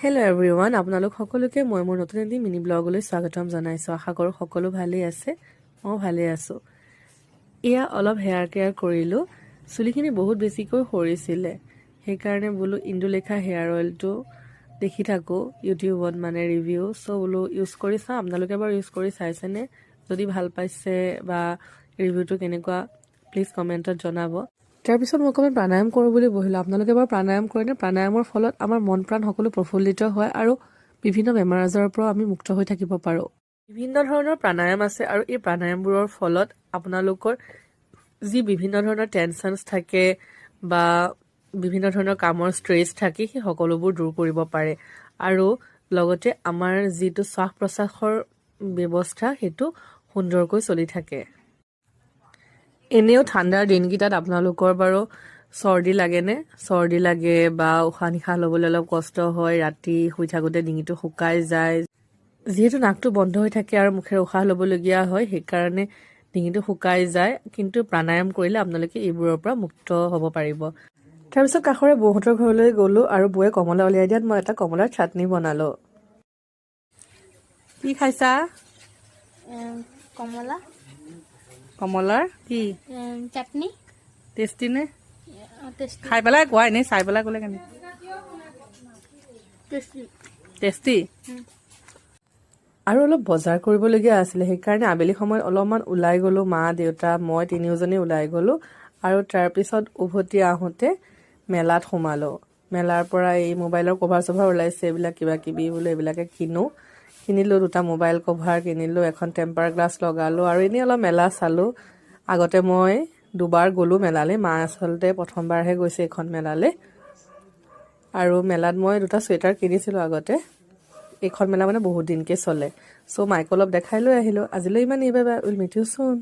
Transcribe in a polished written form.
Hello' everyone, আপোনালোক সকলোকে মই মোৰ নতুন এটি মিনি ব্লগলৈ স্বাগতম জনাইছোঁ। আশা কৰোঁ সকলো ভালেই আছে, মই ভালেই আছোঁ। এয়া অলপ হেয়াৰ কেয়াৰ কৰিলোঁ। চুলিখিনি বহুত বেছিকৈ সৰিছিলে, সেইকাৰণে বোলো ইন্দুলেখা হেয়াৰ অইলটো দেখি থাকোঁ ইউটিউবত মানে ৰিভিউ, চ' বোলো ইউজ কৰি চাওঁ। আপোনালোকে বাৰু ইউজ কৰি চাইছেনে? যদি ভাল পাইছে বা ৰিভিউটো কেনেকুৱা প্লিজ কমেণ্টত জনাব। তাৰপিছত মই অকণমান প্ৰাণায়াম কৰোঁ বুলি বহিলোঁ। আপোনালোকে বাৰু প্ৰাণায়াম কৰেনে? প্ৰাণায়ামৰ ফলত আমাৰ মন প্ৰাণ সকলো প্ৰফুল্লিত হয় আৰু বিভিন্ন বেমাৰ আজাৰৰ পৰাও আমি মুক্ত হৈ থাকিব পাৰোঁ। বিভিন্ন ধৰণৰ প্ৰাণায়াম আছে আৰু এই প্ৰাণায়ামবোৰৰ ফলত আপোনালোকৰ যি বিভিন্ন ধৰণৰ টেনশ্যনছ থাকে বা বিভিন্ন ধৰণৰ কামৰ ষ্ট্ৰেছ থাকে, সেই সকলোবোৰ দূৰ কৰিব পাৰে আৰু লগতে আমাৰ যিটো শ্বাস প্ৰশ্বাসৰ ব্যৱস্থা সেইটো সুন্দৰকৈ চলি থাকে। এনেও ঠাণ্ডাৰ দিনকেইটাত আপোনালোকৰ বাৰু চৰ্দি লাগেনে? চৰ্দি লাগে বা উশাহ নিশাহ ল'বলৈ অলপ কষ্ট হয়, ৰাতি শুই থাকোঁতে ডিঙিটো শুকাই যায়। যিহেতু নাকটো বন্ধ হৈ থাকে আৰু মুখেৰে উশাহ ল'বলগীয়া হয়, সেইকাৰণে ডিঙিটো শুকাই যায়। কিন্তু প্ৰাণায়াম কৰিলে আপোনালোকে এইবোৰৰ পৰা মুক্ত হ'ব পাৰিব। তাৰপিছত কাষৰে বৌহঁতৰ ঘৰলৈ গ'লোঁ আৰু বৌয়ে কমলা উলিয়াই দিয়াত মই এটা কমলাৰ চাটনি বনালোঁ। কি খাইছা? কমলা কমলাৰ কি চাটনি টেষ্টি নে? টেষ্টি খাই পেলাই কোৱা, এনেই চাই পেলাই ক'লে কেনে টেষ্টি টেষ্টি। আৰু অলপ বজাৰ কৰিবলগীয়া আছিলে, সেইকাৰণে আবেলি সময়ত অলপমান ওলাই গ'লোঁ। মা দেউতা মই তিনিওজনী ওলাই গ'লোঁ আৰু তাৰপিছত উভতি আহোঁতে মেলাত সোমালোঁ। মেলাৰ পৰা এই মোবাইলৰ কভাৰ চভাৰ ওলাইছে, এইবিলাক কিবা কিবি বোলো এইবিলাকে কিনিলোঁ। দুটা মোবাইল কভাৰ কিনিলোঁ, এখন টেম্পাৰ গ্লাছ লগালোঁ আৰু এনেই অলপ মেলা চালোঁ। আগতে মই দুবাৰ গ'লোঁ মেলালৈ, মা আচলতে প্ৰথমবাৰহে গৈছে এইখন মেলালৈ। আৰু মেলাত মই দুটা চুৱেটাৰ কিনিছিলোঁ আগতে। এইখন মেলা মানে বহুত দিনকৈ চলে, চ' মাইক অলপ দেখাই লৈ আহিলোঁ। আজিলৈ ইমানেই, bye bye, will meet you চুন।